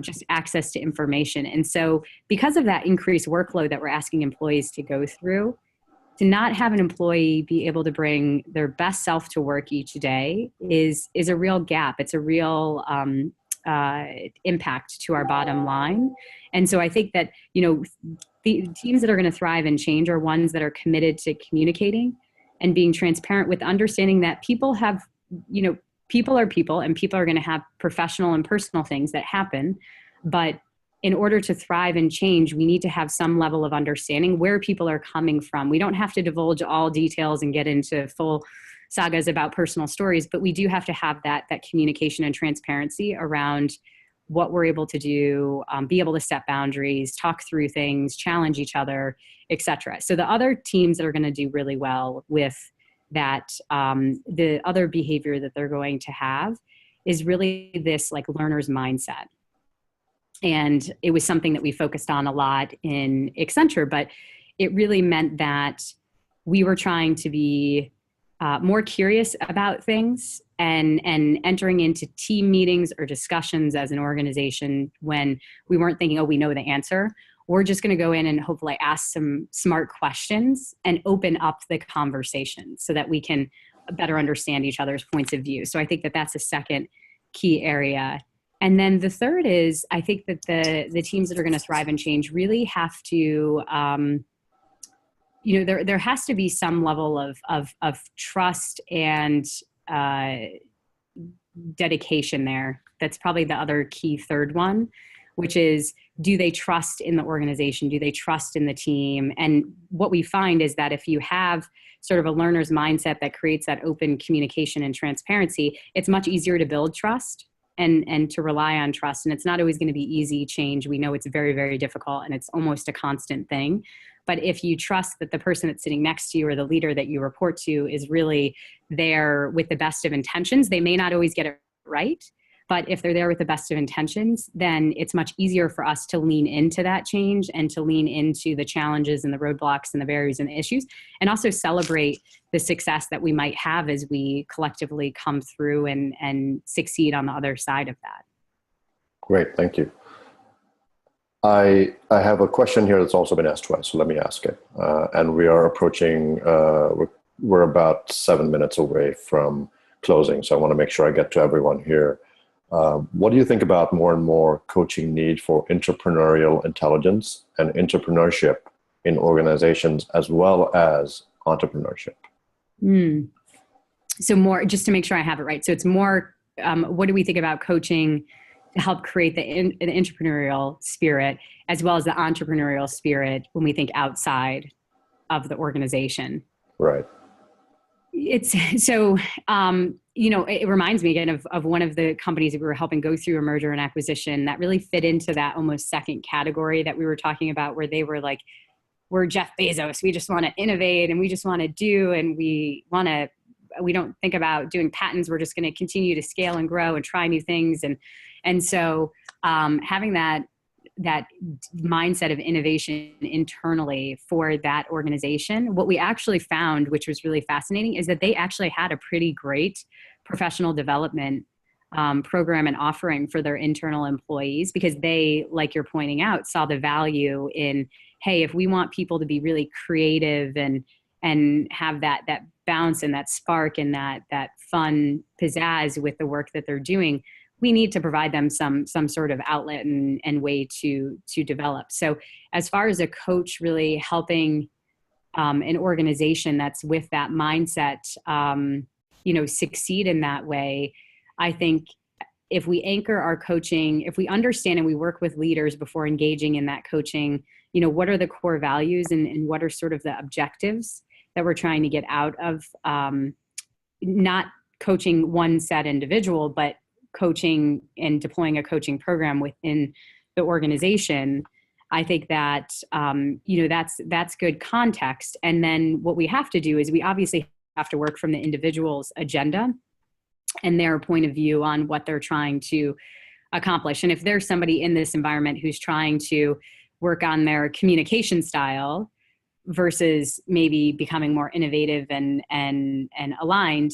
just access to information. And so because of that increased workload that we're asking employees to go through, to not have an employee be able to bring their best self to work each day is a real gap. It's a real impact to our bottom line. And so I think that, the teams that are going to thrive and change are ones that are committed to communicating and being transparent, with understanding that people have, people are people, and people are going to have professional and personal things that happen. But in order to thrive and change, we need to have some level of understanding where people are coming from. We don't have to divulge all details and get into full sagas about personal stories, but we do have to have that communication and transparency around what we're able to do, be able to set boundaries, talk through things, challenge each other, et cetera. So the other teams that are going to do really well with that, the other behavior that they're going to have is really this like learner's mindset. And it was something that we focused on a lot in Accenture, but it really meant that we were trying to be more curious about things and entering into team meetings or discussions as an organization when we weren't thinking, oh, we know the answer. We're just going to go in and hopefully ask some smart questions and open up the conversation so that we can better understand each other's points of view. So I think that that's a second key area. And then the third is, I think that the teams that are going to thrive and change really have to, there has to be some level of trust and dedication there. That's probably the other key third one, which is, do they trust in the organization? Do they trust in the team? And what we find is that if you have sort of a learner's mindset that creates that open communication and transparency, it's much easier to build trust and to rely on trust. And it's not always going to be easy change. We know it's very, very difficult, and it's almost a constant thing. But if you trust that the person that's sitting next to you or the leader that you report to is really there with the best of intentions, they may not always get it right. But if they're there with the best of intentions, then it's much easier for us to lean into that change and to lean into the challenges and the roadblocks and the barriers and the issues, and also celebrate the success that we might have as we collectively come through and succeed on the other side of that. Great, thank you. I have a question here that's also been asked twice, so let me ask it. And we are approaching, we're about 7 minutes away from closing, so I want to make sure I get to everyone here. What do you think about more and more coaching need for entrepreneurial intelligence and entrepreneurship in organizations as well as entrepreneurship? So more, just to make sure I have it right. So it's more, what do we think about coaching to help create the entrepreneurial spirit as well as the entrepreneurial spirit when we think outside of the organization? Right. It's so, it reminds me again of one of the companies that we were helping go through a merger and acquisition that really fit into that almost second category that we were talking about, where they were like, we're Jeff Bezos. We just want to innovate and we just want to do, and we don't think about doing patents. We're just going to continue to scale and grow and try new things. And so having that mindset of innovation internally for that organization, what we actually found, which was really fascinating, is that they actually had a pretty great professional development program and offering for their internal employees, because they, like you're pointing out, saw the value in, hey, if we want people to be really creative and have that bounce and that spark and that fun pizzazz with the work that they're doing, we need to provide them some sort of outlet and way to develop. So as far as a coach really helping an organization that's with that mindset, succeed in that way, I think if we anchor our coaching, if we understand and we work with leaders before engaging in that coaching, what are the core values and what are sort of the objectives that we're trying to get out of not coaching one set individual, but coaching and deploying a coaching program within the organization, I think that, that's good context. And then what we have to do is we obviously have to work from the individual's agenda and their point of view on what they're trying to accomplish. And if there's somebody in this environment who's trying to work on their communication style versus maybe becoming more innovative and aligned,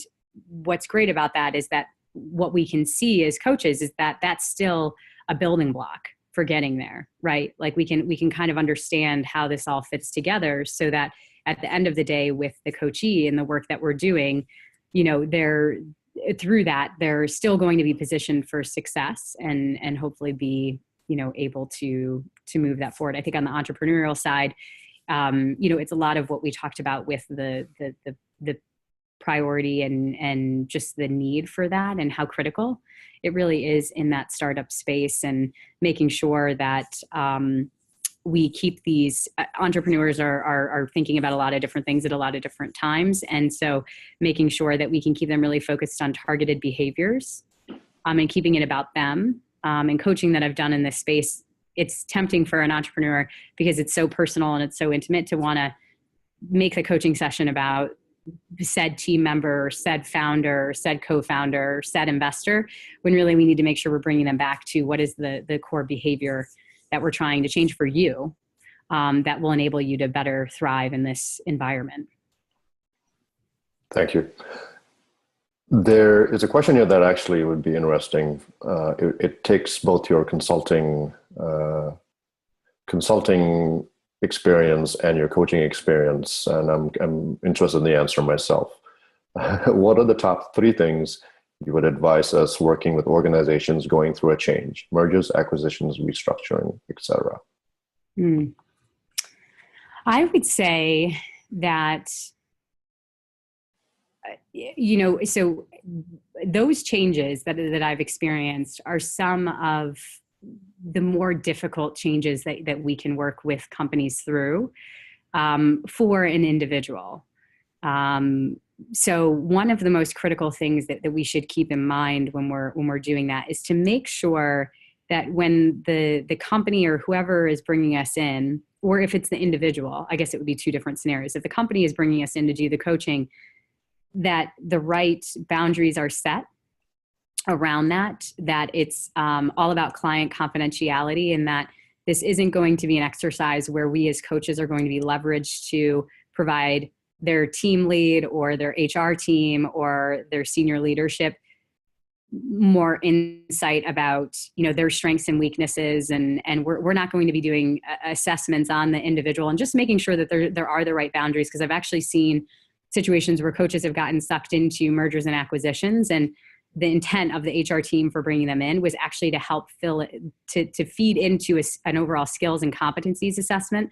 what's great about that is that what we can see as coaches is that that's still a building block for getting there, right? Like we can kind of understand how this all fits together so that at the end of the day with the coachee and the work that we're doing, they're still going to be positioned for success and hopefully be, able to move that forward. I think on the entrepreneurial side, it's a lot of what we talked about with the priority and just the need for that and how critical it really is in that startup space, and making sure that we keep these entrepreneurs are thinking about a lot of different things at a lot of different times. And so making sure that we can keep them really focused on targeted behaviors and keeping it about them. And coaching that I've done in this space, it's tempting for an entrepreneur because it's so personal and it's so intimate to want to make the coaching session about said team member, said founder, said co-founder, said investor, when really we need to make sure we're bringing them back to what is the core behavior that we're trying to change for you that will enable you to better thrive in this environment. Thank you. There is a question here that actually would be interesting. It takes both your consulting experience and your coaching experience, and I'm interested in the answer myself. What are the top 3 things you would advise us working with organizations going through a change, mergers, acquisitions, restructuring, etc.? I would say that so those changes that I've experienced are some of the more difficult changes that we can work with companies through for an individual. So one of the most critical things that we should keep in mind when we're doing that is to make sure that when the company or whoever is bringing us in, or if it's the individual, I guess it would be two different scenarios. If the company is bringing us in to do the coaching, that the right boundaries are set around that it's all about client confidentiality, and that this isn't going to be an exercise where we as coaches are going to be leveraged to provide their team lead or their HR team or their senior leadership more insight about, their strengths and weaknesses. And we're not going to be doing assessments on the individual, and just making sure that there are the right boundaries. Because I've actually seen situations where coaches have gotten sucked into mergers and acquisitions, and the intent of the HR team for bringing them in was actually to help fill it, to feed into an overall skills and competencies assessment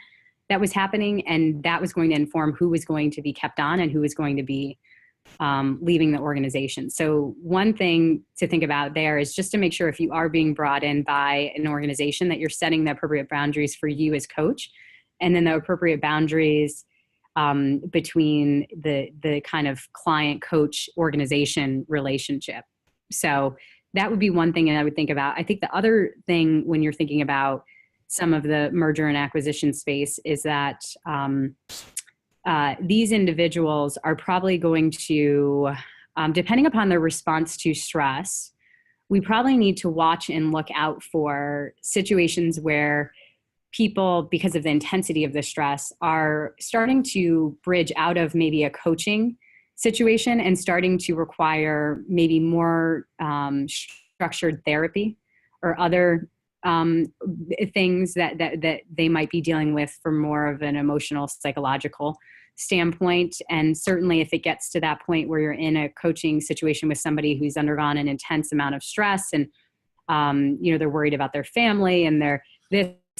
that was happening. And that was going to inform who was going to be kept on and who was going to be leaving the organization. So one thing to think about there is just to make sure if you are being brought in by an organization that you're setting the appropriate boundaries for you as coach, and then the appropriate boundaries between the kind of client coach organization relationship. So that would be one thing that I would think about. I think the other thing when you're thinking about some of the merger and acquisition space is that these individuals are probably going to, depending upon their response to stress, we probably need to watch and look out for situations where people, because of the intensity of the stress, are starting to bridge out of maybe a coaching situation and starting to require maybe more structured therapy or other things that they might be dealing with from more of an emotional, psychological standpoint. And certainly if it gets to that point where you're in a coaching situation with somebody who's undergone an intense amount of stress, and they're worried about their family and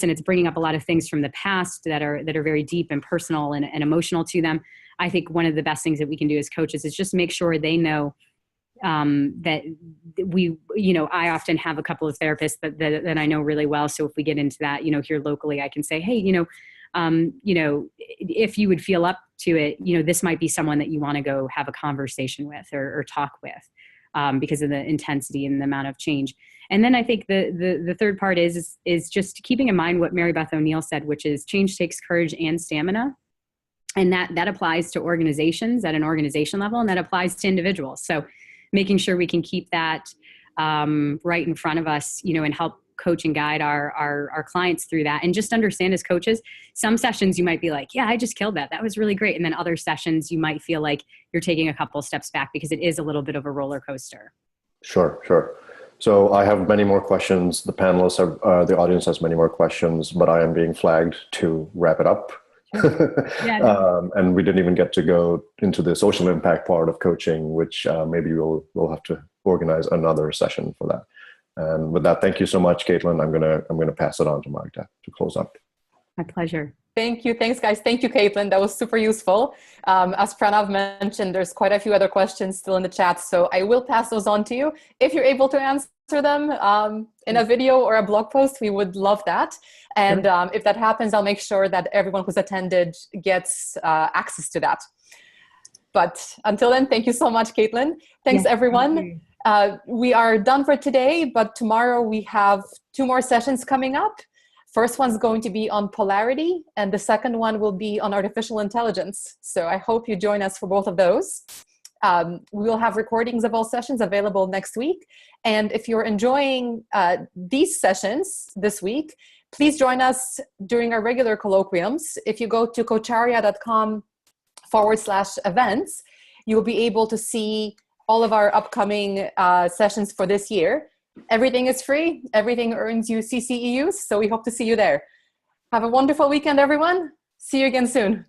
and it's bringing up a lot of things from the past that are very deep and personal and emotional to them. I think one of the best things that we can do as coaches is just make sure they know that I often have a couple of therapists that I know really well. So if we get into that, here locally, I can say, hey, if you would feel up to it, this might be someone that you want to go have a conversation with or talk with because of the intensity and the amount of change. And then I think the third part is just keeping in mind what Mary Beth O'Neill said, which is change takes courage and stamina. And that applies to organizations at an organization level, and that applies to individuals. So making sure we can keep that right in front of us, and help coach and guide our clients through that. And just understand as coaches, some sessions you might be like, yeah, I just killed that. That was really great. And then other sessions you might feel like you're taking a couple of steps back because it is a little bit of a roller coaster. Sure. So I have many more questions. The panelists the audience has many more questions, but I am being flagged to wrap it up. And we didn't even get to go into the social impact part of coaching, which maybe we'll have to organize another session for that. And with that, thank you so much, Kaitlin. I'm gonna pass it on to Magda to close up. My pleasure. Thank you. Thanks, guys. Thank you, Kaitlin. That was super useful. As Pranav mentioned, there's quite a few other questions still in the chat, so I will pass those on to you. If you're able to answer them in a video or a blog post, we would love that. And if that happens, I'll make sure that everyone who's attended gets access to that. But until then, thank you so much, Kaitlin. Thanks, everyone. We are done for today, but tomorrow we have 2 more sessions coming up. First one's going to be on polarity, and the second one will be on artificial intelligence. So I hope you join us for both of those. We will have recordings of all sessions available next week. And if you're enjoying these sessions this week, please join us during our regular colloquiums. If you go to coacharia.com/events, you'll be able to see all of our upcoming sessions for this year. Everything is free. Everything earns you CCEUs. So we hope to see you there. Have a wonderful weekend, everyone. See you again soon.